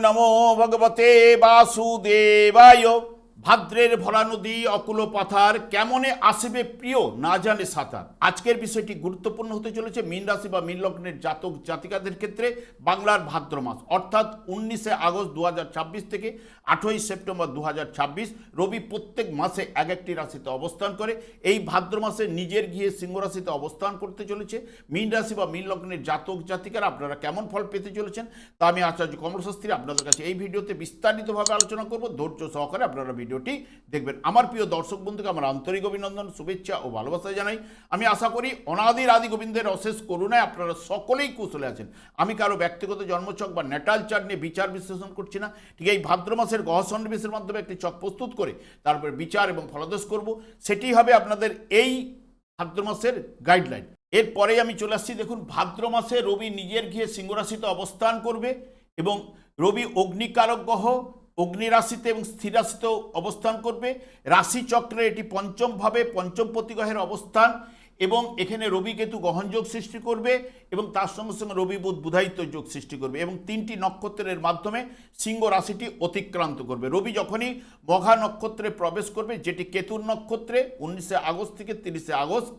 নমো ভগবতে বাসুদেবায়। ভাদ্রের ভরা নদী অকুল পাথার, কেমনে আসবে প্রিয় না জানে সাঁতার। আজকের বিষয়টি গুরুত্বপূর্ণ হতে চলেছে মীন রাশি বা মীন লগ্নের জাতক জাতিকাদের ক্ষেত্রে। বাংলার ভাদ্র মাস অর্থাৎ 19শে আগস্ট 2026 থেকে 8ই সেপ্টেম্বর 2026 রবি প্রত্যেক মাসে এক একটি রাশিতে অবস্থান করে। এই ভাদ্র মাসে নিজের গিয়ে সিংহ রাশিতে অবস্থান করতে চলেছে মীন রাশি বা মীন লগ্নের জাতক জাতিকারা। আপনারা কেমন ফল পেতে চলেছেন তা আমি আচার্য কমল শাস্ত্রী আপনাদের কাছে এই ভিডিওতে বিস্তারিতভাবে আলোচনা করব। ধৈর্য সহকারে আপনারা ভিডিওটি দেখবেন। আমার প্রিয় দর্শক বন্ধুকে আমার আন্তরিক অভিনন্দন, শুভেচ্ছা ও ভালোবাসা জানাই। আমি আশা করি অনাদির আদি গোবিন্দের অশেষ করুণায় আপনারা সকলেই কুশলে আছেন। আমি কারো ব্যক্তিগত জন্মছক বা ন্যাটাল চার্ট নিয়ে বিচার বিশ্লেষণ করছি না। ঠিক এই ভাদ্র মাসের গ্রহ সন্নিবেশের মাধ্যমে একটি ছক প্রস্তুত করে তারপরে বিচার এবং ফলাদেশ করব। সেটি হবে আপনাদের এই ভাদ্র মাসের গাইডলাইন। এরপরেই আমি চলে আসছি। দেখুন, ভাদ্র মাসে রবি নিজের গিয়ে সিংহ রাশিতে অবস্থান করবে এবং রবি অগ্নিকারক গ্রহ, অগ্নি রাশিতে এবং স্থির রাশিতেও অবস্থান করবে। রাশি চক্রে এটি পঞ্চম ভাবে পঞ্চমপতি গ্রহের অবস্থান এবং এখানে রবি কেতু গহনযোগ সৃষ্টি করবে এবং তার সঙ্গে সঙ্গে রবি বুধ বুধায়িত্ব যোগ সৃষ্টি করবে এবং 3টি নক্ষত্রের মাধ্যমে সিংহ রাশিটি অতিক্রান্ত করবে। রবি যখনই মঘা নক্ষত্রে প্রবেশ করবে, যেটি কেতুর নক্ষত্রে, 19শে আগস্ট থেকে 30শে আগস্ট,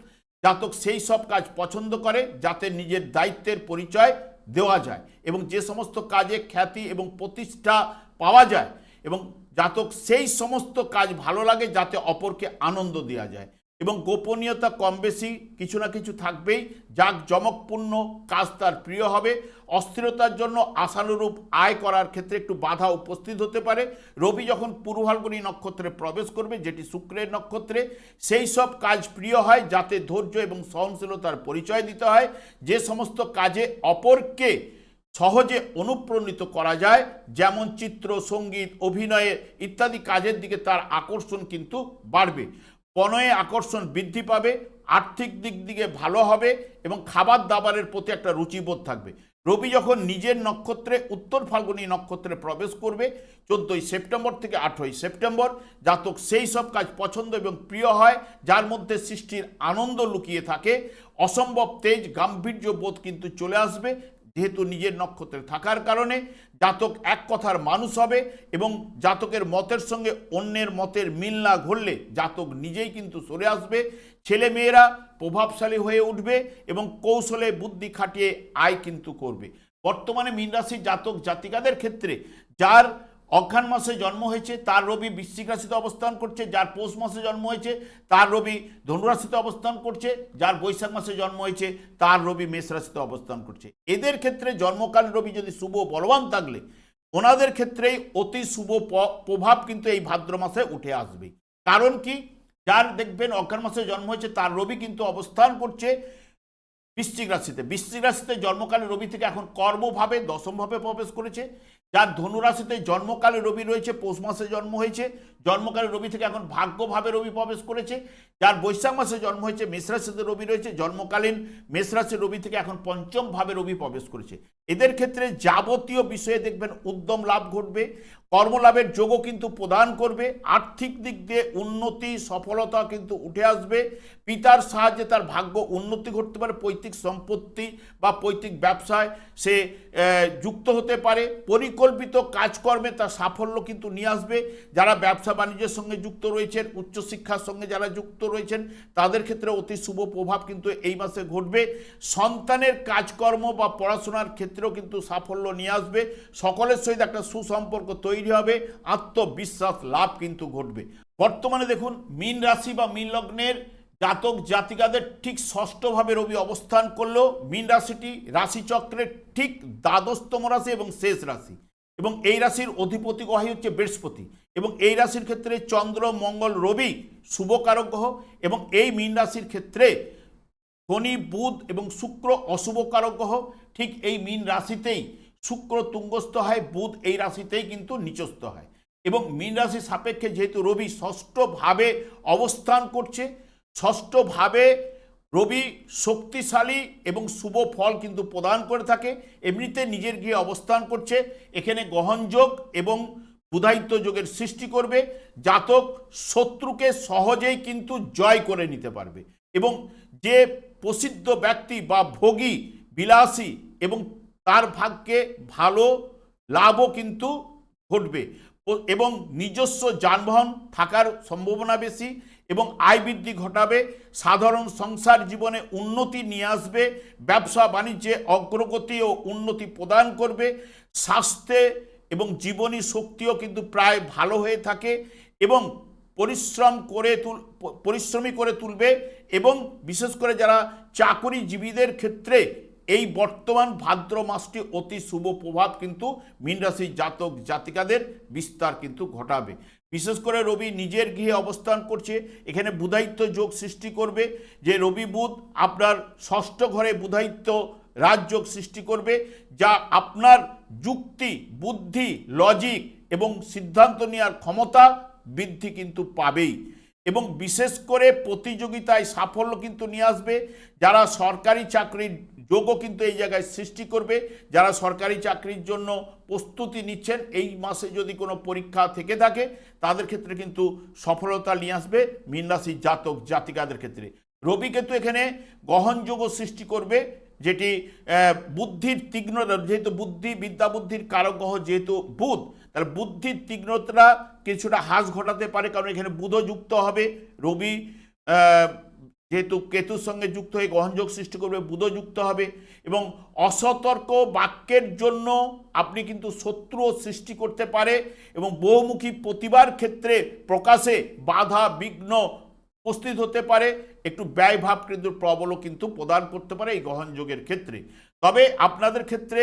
জাতক সেই সব কাজ পছন্দ করে যাতে নিজের দায়িত্বের পরিচয় দেওয়া যায় এবং যে সমস্ত কাজে খ্যাতি এবং প্রতিষ্ঠা পাওয়া যায় এবং জাতক সেই সমস্ত কাজ ভালো লাগে যাতে অপরকে আনন্দ দেওয়া যায় এবং গোপনীয়তা কম বেশি কিছু না কিছু থাকবেই। জাঁকজমকপূর্ণ কাজ তার প্রিয় হবে। অস্থিরতার জন্য আশানুরূপ আয় করার ক্ষেত্রে একটু বাধা উপস্থিত হতে পারে। রবি যখন পূর্ব ফাল্গুনী নক্ষত্রে প্রবেশ করবে, যেটি শুক্রের নক্ষত্রে, সেই সব কাজ প্রিয় হয় যাতে ধৈর্য এবং সহনশীলতার পরিচয় দিতে হয়। যে সমস্ত কাজে অপরকে সহজে অনুপ্রাণিত করা যায়, যেমন চিত্র, সঙ্গীত, অভিনয়ে ইত্যাদি কাজের দিকে তার আকর্ষণ কিন্তু বাড়বে। পণয়ে আকর্ষণ বৃদ্ধি পাবে, আর্থিক দিক দিকে ভালো হবে এবং খাবার দাবারের প্রতি একটা রুচিবোধ থাকবে। রবি যখন নিজের নক্ষত্রে উত্তর ফাল্গুনী নক্ষত্রে প্রবেশ করবে 14ই সেপ্টেম্বর থেকে 8ই সেপ্টেম্বর, জাতক সেই সব কাজ পছন্দ এবং প্রিয় হয় যার মধ্যে সৃষ্টির আনন্দ লুকিয়ে থাকে। অসম্ভব তেজ, গাম্ভীর্য বোধ কিন্তু চলে আসবে। যেহেতু নিজের নক্ষত্রে থাকার কারণে জাতক এক কথার মানুষ হবে এবং জাতকের মতের সঙ্গে অন্যের মতের মিল না ঘটলে জাতক নিজেই কিন্তু সরে আসবে। ছেলে মেয়েরা প্রভাবশালী হয়ে উঠবে এবং কৌশলে বুদ্ধি খাটিয়ে আয় কিন্তু করবে। বর্তমানে মীন রাশির জাতক জাতিকাদের ক্ষেত্রে যার অঘ্রাণ মাসে জন্ম হয়েছে তার রবি বৃশ্চিক রাশিতে অবস্থান করছে, যার পৌষ মাসে জন্ম হয়েছে তার রবি ধনুরাশিতে অবস্থান করছে, যার বৈশাখ মাসে জন্ম হয়েছে তার রবি মেষ রাশিতে অবস্থান করছে। এদের ক্ষেত্রে জন্মকাল রবি যদি শুভ বলবান থাকলে ওনাদের ক্ষেত্রেই অতি শুভ প্রভাব কিন্তু এই ভাদ্র মাসে উঠে আসবে। কারণ কি, যার দেখবেন অঘ্রাণ মাসে জন্ম হয়েছে তার রবি কিন্তু অবস্থান করছে বৃশ্চিক রাশিতে। বৃশ্চিক রাশিতে জন্মকালে রবি থেকে এখন কর্মভাবে দশমভাবে প্রবেশ করেছে। যার ধনুরাশিতে জন্মকালে রবি রয়েছে, পৌষ মাসে জন্ম হয়েছে, জন্মকালে রবি থেকে এখন ভাগ্যভাবে রবি প্রবেশ করেছে। যার বৈশাখ মাসে জন্ম হয়েছে, মেষ রাশিতে রবি রয়েছে, জন্মকালীন মেষ রাশির রবি থেকে এখন পঞ্চমভাবে রবি প্রবেশ করেছে। এদের ক্ষেত্রে যাবতীয় বিষয়ে দেখবেন উদ্যম লাভ ঘটবে, কর্মলাভের যোগও কিন্তু প্রদান করবে। আর্থিক দিক দিয়ে উন্নতি, সফলতা কিন্তু উঠে আসবে। পিতার সাহায্যে তার ভাগ্য উন্নতি ঘটতে পারে, পৈতৃক সম্পত্তি বা পৈতৃক ব্যবসায় সে যুক্ত হতে পারে। পরিকল্পিত কাজকর্মে তার সাফল্য কিন্তু নিয়ে আসবে। যারা ব্যবসা বাণিজ্যের সঙ্গে যুক্ত রয়েছেন, উচ্চশিক্ষার সঙ্গে যারা যুক্ত রয়েছেন তাদের ক্ষেত্রে অতি শুভ প্রভাব কিন্তু এই মাসে ঘটবে। সন্তানের কাজকর্ম বা পড়াশোনার ক্ষেত্রেও কিন্তু সাফল্য নিয়ে আসবে। সকলের সহিত একটা সুসম্পর্ক তৈরি হবে, আত্মবিশ্বাস লাভ কিন্তু ঘটবে। বর্তমানে দেখুন, মীন রাশি বা মীন লগ্নের জাতক জাতিকাদের ঠিক ষষ্ঠভাবে রবি অবস্থান করলেও মীন রাশিটি রাশিচক্রের ঠিক দ্বাদশতম রাশি এবং শেষ রাশি এবং এই রাশির অধিপতি গ্রহ হচ্ছে বৃহস্পতি এবং এই রাশির ক্ষেত্রে চন্দ্র, মঙ্গল, রবি শুভকারক গ্রহ এবং এই মীন রাশির ক্ষেত্রে শনি, বুধ এবং শুক্র অশুভকারক গ্রহ। ঠিক এই মীন রাশিতেই শুক্র তুঙ্গস্থ হয়, বুধ এই রাশিতেই কিন্তু নিচস্থ হয় এবং মীন রাশির সাপেক্ষে যেহেতু রবি ষষ্ঠভাবে অবস্থান করছে, ষষ্ঠভাবে রবি শক্তিশালী এবং শুভ ফল কিন্তু প্রদান করে থাকে। এমনিতে নিজের গৃহে অবস্থান করছে, এখানে গ্রহণযোগ এবং বুধায়িত্ব যোগের সৃষ্টি করবে। জাতক শত্রুকে সহজেই কিন্তু জয় করে নিতে পারবে এবং যে প্রসিদ্ধ ব্যক্তি বা ভোগী, বিলাসী এবং তার ভাগ্যে ভালো লাভও কিন্তু ঘটবে এবং নিজস্ব যানবাহন থাকার সম্ভাবনা বেশি এবং আয় বৃদ্ধি ঘটাবে, সাধারণ সংসার জীবনে উন্নতি নিয়ে আসবে, ব্যবসা বাণিজ্যে অগ্রগতি ও উন্নতি প্রদান করবে, স্বাস্থ্যে এবং জীবনী শক্তিও কিন্তু প্রায় ভালো হয়ে থাকে এবং পরিশ্রমী করে তুলবে এবং বিশেষ করে যারা চাকরিজীবীদের ক্ষেত্রে এই বর্তমান ভাদ্র মাসটি অতি শুভ প্রভাব কিন্তু মীন রাশির জাতক জাতিকাদের বিস্তার কিন্তু ঘটাবে। বিশেষ করে রবি নিজের গৃহে অবস্থান করছে, এখানে বুধায়িত্ব যোগ সৃষ্টি করবে, যে রবি বুধ আপনার ষষ্ঠ ঘরে বুধায়িত্ব রাজযোগ সৃষ্টি করবে, যা আপনার যুক্তি, বুদ্ধি, লজিক এবং সিদ্ধান্ত নেওয়ার ক্ষমতা বৃদ্ধি কিন্তু পাবেই এবং বিশেষ করে প্রতিযোগিতায় সাফল্য কিন্তু নিয়ে আসবে। যারা সরকারি চাকরির যোগও কিন্তু এই জায়গায় সৃষ্টি করবে, যারা সরকারি চাকরির জন্য প্রস্তুতি নিচ্ছেন, এই মাসে যদি কোনো পরীক্ষা থেকে থাকে তাদের ক্ষেত্রে কিন্তু সফলতা নিয়ে আসবে মীন রাশির জাতক জাতিকাদের ক্ষেত্রে। রবি কিন্তু এখানে গ্রহণযোগও সৃষ্টি করবে, যেটি বুদ্ধির তীক্ষ্ণতা, যেহেতু বিদ্যা বুদ্ধির কারক গ্রহ যেহেতু বুধ, তাহলে বুদ্ধির তীক্ষ্ণতা কিছুটা হ্রাস ঘটাতে পারে, কারণ এখানে বুধও যুক্ত হবে, রবি যেহেতু কেতুর সঙ্গে যুক্ত হয়ে গ্রহণযোগ সৃষ্টি করবে, বুধও যুক্ত হবে এবং অসতর্ক বাক্যের জন্য আপনি কিন্তু শত্রুও সৃষ্টি করতে পারে এবং বহুমুখী প্রতিভার ক্ষেত্রে প্রকাশে বাধা বিঘ্ন উপস্থিত হতে পারে, একটু ব্যয়ভাব কিন্তু প্রবলও কিন্তু প্রদান করতে পারে এই গ্রহণযোগের ক্ষেত্রে। তবে আপনাদের ক্ষেত্রে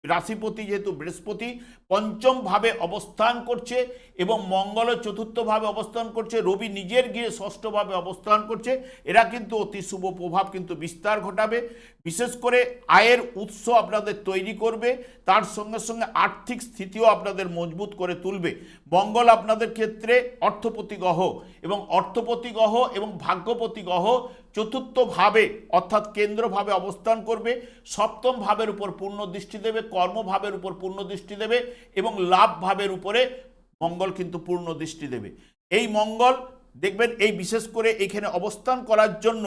রাশিপতি যেহেতু বৃহস্পতি পঞ্চম ভাবে অবস্থান করছে এবং মঙ্গল চতুর্থ ভাবে অবস্থান করছে, রবি নিজের গিয়ে ষষ্ঠ ভাবে অবস্থান করছে, এরা কিন্তু অতি শুভ প্রভাব কিন্তু বিস্তার ঘটাবে। বিশেষ করে আয়ের উৎস আপনাদের তৈরি করবে, তার সঙ্গে সঙ্গে আর্থিক স্থিতিও আপনাদের মজবুত করে তুলবে। মঙ্গল আপনাদের ক্ষেত্রে অর্থপতি গ্রহ এবং ভাগ্যপতি গ্রহ চতুর্থ ভাবে অর্থাৎ কেন্দ্রভাবে অবস্থান করবে, সপ্তম ভাবের উপর পূর্ণ দৃষ্টি দেবে, কর্মভাবের উপর পূর্ণ দৃষ্টি দেবে এবং লাভ ভাবের উপরে মঙ্গল কিন্তু পূর্ণ দৃষ্টি দেবে। এই মঙ্গল দেখবেন এই বিশেষ করে এখানে অবস্থান করার জন্য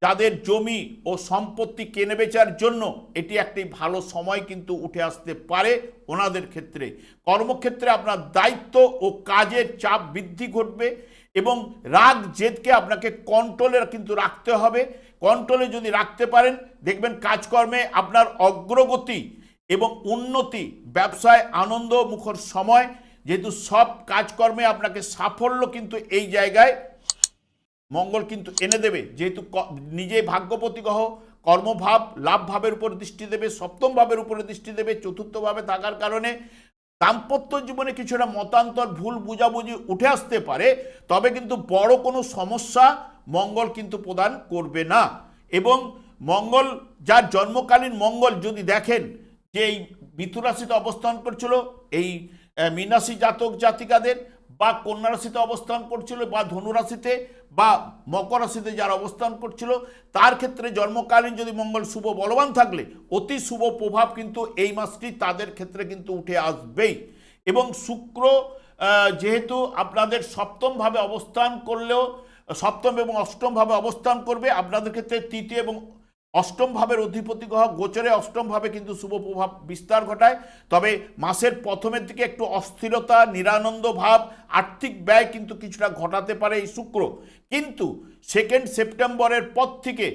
যাদের জমি ও সম্পত্তি কেনে বেচার জন্য এটি একটি ভালো সময় কিন্তু উঠে আসতে পারে ওনাদের ক্ষেত্রে। কর্মক্ষেত্রে আপনার দায়িত্ব ও কাজের চাপ বৃদ্ধি ঘটবে এবং রাগ জেদকে আপনাকে কন্ট্রোলে কিন্তু রাখতে হবে। কন্ট্রোলে যদি রাখতে পারেন দেখবেন কাজকর্মে আপনার অগ্রগতি এবং উন্নতি, ব্যবসায় আনন্দ মুখর সময়, যেহেতু সব কাজকর্মে আপনাকে সাফল্য কিন্তু এই জায়গায় মঙ্গল কিন্তু এনে দেবে, যেহেতু নিজেই ভাগ্যপতি গ্রহ কর্মভাব লাভ ভাবের উপর দৃষ্টি দেবে, সপ্তম ভাবের উপরে দৃষ্টি দেবে, চতুর্থ ভাবে থাকার কারণে দাম্পত্য জীবনে কিছুটা মতান্তর ভুল বুঝাবুঝি উঠে আসতে পারে, তবে কিন্তু বড় কোনো সমস্যা মঙ্গল কিন্তু প্রদান করবে না। এবং মঙ্গল যার জন্মকালীন মঙ্গল যদি দেখেন যে এই মিথুন রাশিতে অবস্থান করছিল এই মীন রাশি জাতক জাতিকাদের, বা কন্যা রাশিতে অবস্থান করছিল, বা ধনু রাশিতে বা মকর রাশিতে যারা অবস্থান করছিল, তার ক্ষেত্রে জন্মকালীন যদি মঙ্গল শুভ বলবান থাকলে অতি শুভ প্রভাব কিন্তু এই মাসটি তাদের ক্ষেত্রে কিন্তু উঠে আসবেই। এবং শুক্র যেহেতু আপনাদের সপ্তম ভাবে অবস্থান করলেও, সপ্তম এবং অষ্টম ভাবে অবস্থান করবে, আপনাদের ক্ষেত্রে তৃতীয় এবং অষ্টম ভাবের অধিপতি গ্রহ গোচরে অষ্টম ভাবে কিন্তু শুভ প্রভাব বিস্তার ঘটায়। তবে মাসের প্রথমের দিকে একটু অস্থিরতা, নিরানন্দ ভাব, আর্থিক ব্যয় কিন্তু কিছুটা ঘটাতে পারে এই শুক্র, কিন্তু 2 সেপ্টেম্বরের পর থেকে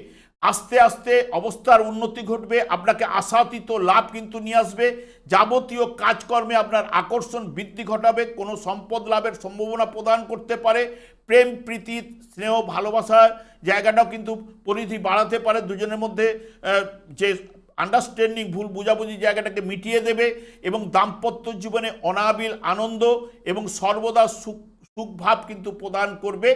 আস্তে আস্তে অবস্থার উন্নতি ঘটবে, আপনাকে আশাতীত লাভ কিন্তু নিয়ে আসবে, যাবতীয় কাজকর্মে আপনার আকর্ষণ বৃদ্ধি ঘটাবে, কোনো সম্পদ লাভের সম্ভাবনা প্রদান করতে পারে, প্রেম প্রীতি স্নেহ ভালোবাসার জায়গাটাও কিন্তু পরিধি বাড়াতে পারে, দুজনের মধ্যে যে আন্ডারস্ট্যান্ডিং ভুল বুঝাবুঝি জায়গাটাকে মিটিয়ে দেবে এবং দাম্পত্য জীবনে অনাবিল আনন্দ এবং সর্বদা সুখভাব কিন্তু প্রদান করবে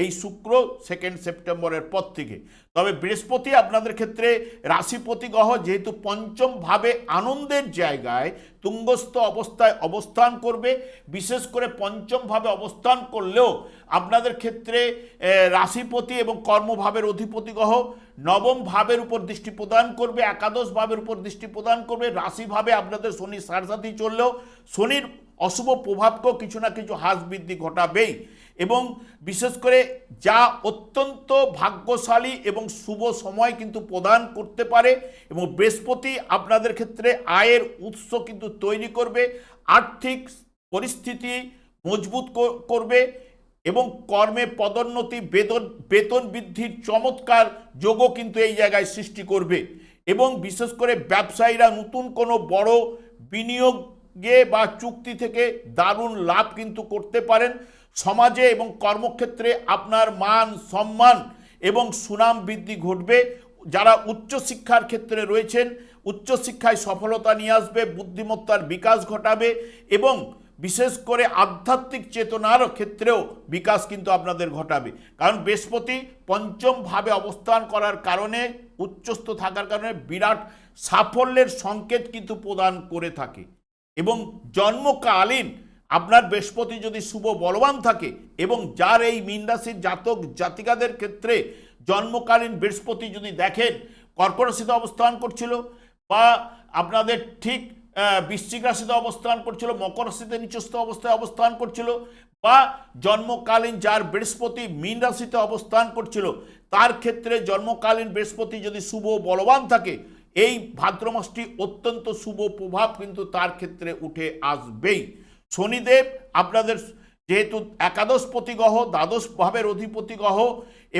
এই শুক্র 2 সেপ্টেম্বরের পর থেকে। তবে বৃহস্পতি আপনাদের ক্ষেত্রে রাশিপতি গ্রহ যেহেতু পঞ্চম ভাবে আনন্দের জায়গায় তুঙ্গস্থ অবস্থায় অবস্থান করবে, বিশেষ করে পঞ্চম ভাবে অবস্থান করলেও আপনাদের ক্ষেত্রে রাশিপতি এবং কর্মভাবের অধিপতি গ্রহ নবম ভাবের উপর দৃষ্টি প্রদান করবে, একাদশ ভাবের উপর দৃষ্টি প্রদান করবে, রাশিভাবে আপনাদের শনি সারসাথী চললেও শনির অশুভ প্রভাবকেও কিছু না কিছু হ্রাস বৃদ্ধি ঘটাবেই এবং বিশেষ করে যা অত্যন্ত ভাগ্যশালী এবং শুভ সময় কিন্তু প্রদান করতে পারে। এবং বৃহস্পতি আপনাদের ক্ষেত্রে আয়ের উৎস কিন্তু তৈরি করবে, আর্থিক পরিস্থিতি মজবুত করবে এবং কর্মে পদোন্নতি, বেতন বৃদ্ধির চমৎকার যোগও কিন্তু এই জায়গায় সৃষ্টি করবে। এবং বিশেষ করে ব্যবসায়ীরা নতুন কোনো বড় বিনিয়োগে বা চুক্তি থেকে দারুণ লাভ কিন্তু করতে পারেন। সমাজে এবং কর্মক্ষেত্রে আপনার মান সম্মান এবং সুনাম বৃদ্ধি ঘটবে। যারা উচ্চশিক্ষার ক্ষেত্রে রয়েছেন, উচ্চশিক্ষায় সফলতা নিয়ে আসবে, বুদ্ধিমত্তার বিকাশ ঘটাবে এবং বিশেষ করে আধ্যাত্মিক চেতনার ক্ষেত্রেও বিকাশ কিন্তু আপনাদের ঘটাবে। কারণ বৃহস্পতি পঞ্চম ভাবে অবস্থান করার কারণে, উচ্চস্থ থাকার কারণে বিরাট সাফল্যের সংকেত কিন্তু প্রদান করে থাকে। এবং জন্মকালীন আপনার বৃহস্পতি যদি শুভ বলবান থাকে এবং যার এই মীন রাশির জাতক জাতিকাদের ক্ষেত্রে জন্মকালীন বৃহস্পতি যদি দেখেন কর্কট রাশিতে অবস্থান করছিল, বা আপনাদের ঠিক বৃশ্চিক রাশিতে অবস্থান করছিল, মকর রাশিতে নিচস্থ অবস্থায় অবস্থান করছিল, বা জন্মকালীন যার বৃহস্পতি মীন রাশিতে অবস্থান করছিল, তার ক্ষেত্রে জন্মকালীন বৃহস্পতি যদি শুভ বলবান থাকে, এই ভাদ্র মাসটি অত্যন্ত শুভ প্রভাব কিন্তু তার ক্ষেত্রে উঠে আসবেই। শনিদেব আপনাদের যেহেতু একাদশপতি গ্রহ, দ্বাদশ ভাবের অধিপতি গ্রহ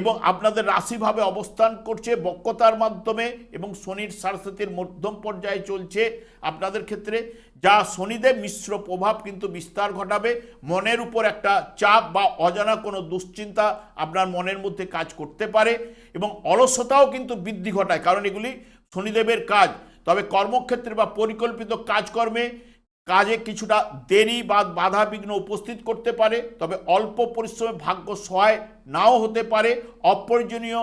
এবং আপনাদের রাশিভাবে অবস্থান করছে বক্রতার মাধ্যমে, এবং শনির সাড়ে মধ্যম পর্যায়ে চলছে আপনাদের ক্ষেত্রে, যা শনিদেব মিশ্র প্রভাব কিন্তু বিস্তার ঘটাবে। মনের উপর একটা চাপ বা অজানা কোনো দুশ্চিন্তা আপনার মনের মধ্যে কাজ করতে পারে এবং অলসতাও কিন্তু বৃদ্ধি ঘটায়, কারণ এগুলি শনিদেবের কাজ। তবে কর্মক্ষেত্রে বা পরিকল্পিত কাজে কিছুটা দেরি বা বাধা বিঘ্ন উপস্থিত করতে পারে, তবে অল্প পরিশ্রমে ভাগ্য সহায় নাও হতে পারে। অপ্রয়োজনীয়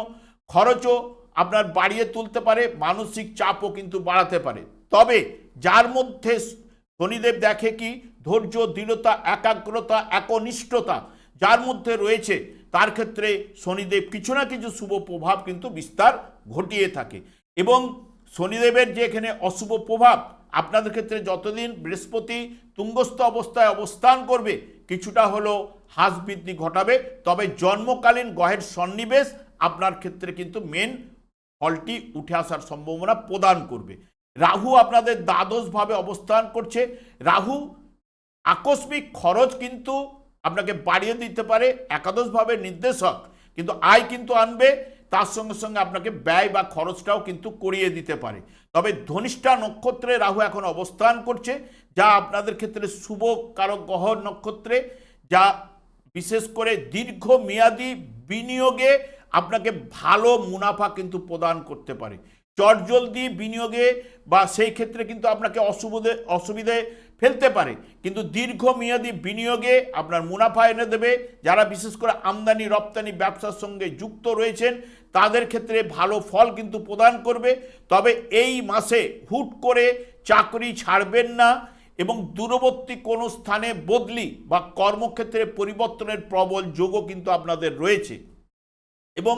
খরচও আপনার বাড়িয়ে তুলতে পারে, মানসিক চাপও কিন্তু বাড়াতে পারে। তবে যার মধ্যে শনিদেব দেখে কি ধৈর্য, দৃঢ়তা, একাগ্রতা, একনিষ্ঠতা যার মধ্যে রয়েছে, তার ক্ষেত্রে শনিদেব কিছু না কিছু শুভ প্রভাব কিন্তু বিস্তার ঘটিয়ে থাকে। এবং শনিদেবের যে এখানে অশুভ প্রভাব আপনাদের ক্ষেত্রে যতদিন বৃহস্পতি তুঙ্গস্থ অবস্থায় অবস্থান করবে কিছুটা হলো হ্রাস বৃদ্ধি ঘটাবে, তবে জন্মকালীন গ্রহের সন্নিবেশ আপনার ক্ষেত্রে কিন্তু মেন ফলটি উঠে আসার সম্ভাবনা প্রদান করবে। রাহু আপনাদের দ্বাদশভাবে অবস্থান করছে। রাহু আকস্মিক খরচ কিন্তু আপনাকে বাড়িয়ে দিতে পারে, একাদশ ভাবের নির্দেশক, কিন্তু আয় কিন্তু আনবে, তার সঙ্গে সঙ্গে আপনাকে ব্যয় বা খরচটাও কিন্তু করিয়ে দিতে পারে। তবে ধনিষ্ঠা নক্ষত্রে রাহু এখন অবস্থান করছে, যা আপনাদের ক্ষেত্রে শুভ কারক গ্রহ নক্ষত্রে, যা বিশেষ করে দীর্ঘমেয়াদী বিনিয়োগে আপনাকে ভালো মুনাফা কিন্তু প্রদান করতে পারে। চটজলদি বিনিয়োগে বা সেই ক্ষেত্রে কিন্তু আপনাকে অসুবিধে ফেলতে পারে, কিন্তু দীর্ঘমেয়াদী বিনিয়োগে আপনার মুনাফা এনে দেবে। যারা বিশেষ করে আমদানি রপ্তানি ব্যবসার সঙ্গে যুক্ত রয়েছেন তাদের ক্ষেত্রে ভালো ফল কিন্তু প্রদান করবে। তবে এই মাসে হুট করে চাকরি ছাড়বেন না এবং দূরবর্তী কোনো স্থানে বদলি বা কর্মক্ষেত্রে পরিবর্তনের প্রবল যোগও কিন্তু আপনাদের রয়েছে। এবং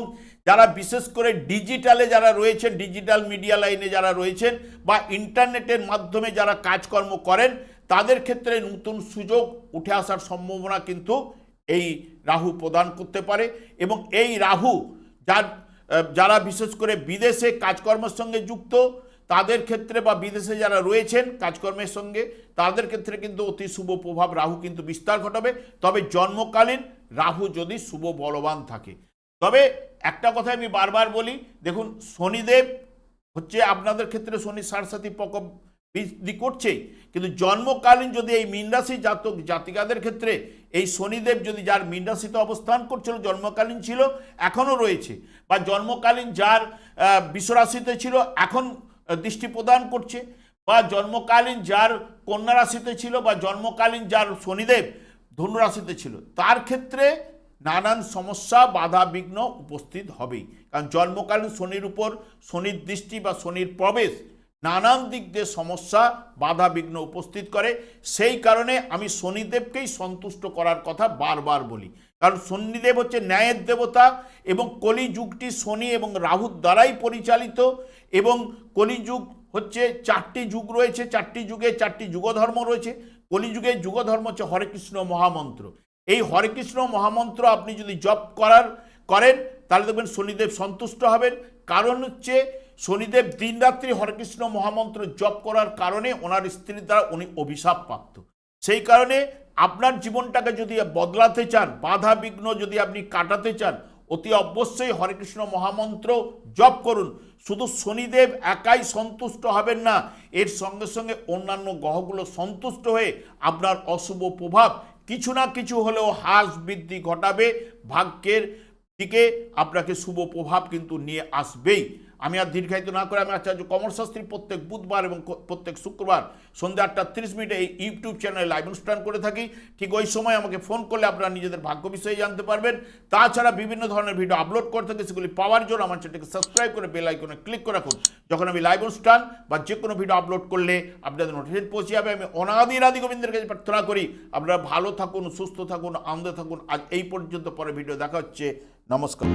যারা বিশেষ করে ডিজিটালে যারা রয়েছেন, ডিজিটাল মিডিয়া লাইনে যারা রয়েছেন বা ইন্টারনেটের মাধ্যমে যারা কাজকর্ম করেন, তাদের ক্ষেত্রে নতুন সুযোগ উঠে আসার সম্ভাবনা কিন্তু এই রাহু প্রদান করতে পারে। এবং এই রাহু যারা বিশেষ করে বিদেশে কাজকর্মের সঙ্গে যুক্ত তাদের ক্ষেত্রে, বা বিদেশে যারা রয়েছেন কাজকর্মের সঙ্গে, তাদের ক্ষেত্রে কিন্তু অতি শুভ প্রভাব রাহু কিন্তু বিস্তার ঘটাবে, তবে জন্মকালীন রাহু যদি শুভ বলবান থাকে। তবে একটা কথা আমি বারবার বলি, দেখুন শনিদেব হচ্ছে আপনাদের ক্ষেত্রে শনি সাড়ে প্রকোপ বৃদ্ধি করছেই, কিন্তু জন্মকালীন যদি এই মীন রাশি জাতক জাতিকাদের ক্ষেত্রে এই শনিদেব যদি যার মীন রাশিতে অবস্থান করছিল, জন্মকালীন ছিল, এখনও রয়েছে, বা জন্মকালীন যার বিশ্বরাশিতে ছিল এখন দৃষ্টি প্রদান করছে, বা জন্মকালীন যার কন্যা রাশিতে ছিল, বা জন্মকালীন যার শনিদেব ধনু রাশিতে ছিল, তার ক্ষেত্রে নানান সমস্যা বাধা বিঘ্ন উপস্থিত হবেই। কারণ জন্মকালীন শনির উপর শনির দৃষ্টি বা শনির প্রবেশ নানান দিক দিয়ে সমস্যা বাধা বিঘ্ন উপস্থিত করে। সেই কারণে আমি শনিদেবকেই সন্তুষ্ট করার কথা বারবার বলি, কারণ শনিদেব হচ্ছে ন্যায়ের দেবতা এবং কলিযুগটি শনি এবং রাহুর দ্বারাই পরিচালিত। এবং কলিযুগ হচ্ছে 4টি যুগ রয়েছে, 4টি যুগে 4টি যুগধর্ম রয়েছে। কলিযুগের যুগধর্ম হচ্ছে হরে কৃষ্ণ মহামন্ত্র, এই হরে কৃষ্ণ মহামন্ত্র আপনি যদি জপ করেন তাহলে দেখবেন শনিদেব সন্তুষ্ট হবেন। কারণ হচ্ছে শনিদেব দিনরাত্রি হরে কৃষ্ণ মহামন্ত্র জপ করার কারণে ওনার স্ত্রীর দ্বারা উনি অভিশাপ প্রাপ্ত। সেই কারণে আপনার জীবনটাকে যদি বদলাতে চান, বাধা বিঘ্ন যদি আপনি কাটাতে চান, অতি অবশ্যই হরে কৃষ্ণ মহামন্ত্র জপ করুন। শুধু শনিদেব একাই সন্তুষ্ট হবেন না, এর সঙ্গে সঙ্গে অন্যান্য গ্রহগুলো সন্তুষ্ট হয়ে আপনার অশুভ প্রভাব কিছু না কিছু হলেও হ্রাস বৃদ্ধি ঘটাবে, ভাগ্যের দিকে আপনাকে শুভ প্রভাব কিন্তু নিয়ে আসবেই। আমি আর দীর্ঘায়িত না করে আমি আচার্য কমল শাস্ত্রী প্রত্যেক বুধবার এবং প্রত্যেক শুক্রবার সন্ধ্যা 8:30 এই ইউটিউব চ্যানেলে লাইভ অনুষ্ঠান করে থাকি। ঠিক ওই সময় আমাকে ফোন করলে আপনারা নিজেদের ভাগ্য বিষয়ে জানতে পারবেন। তাছাড়া বিভিন্ন ধরনের ভিডিও আপলোড করে থাকি, সেগুলি পাওয়ার জন্য আমার চ্যানেলকে সাবস্ক্রাইব করে বেল আইকনে ক্লিক করে রাখুন। যখন আমি লাইভ অনুষ্ঠান বা যে কোনো ভিডিও আপলোড করলে আপনাদের নোটিফিকেশন পৌঁছে যাবে। আমি অনাদি গোবিন্দের কাছে প্রার্থনা করি আপনারা ভালো থাকুন, সুস্থ থাকুন, আনন্দে থাকুন। আজ এই পর্যন্ত, পরে ভিডিও দেখা হচ্ছে। নমস্কার।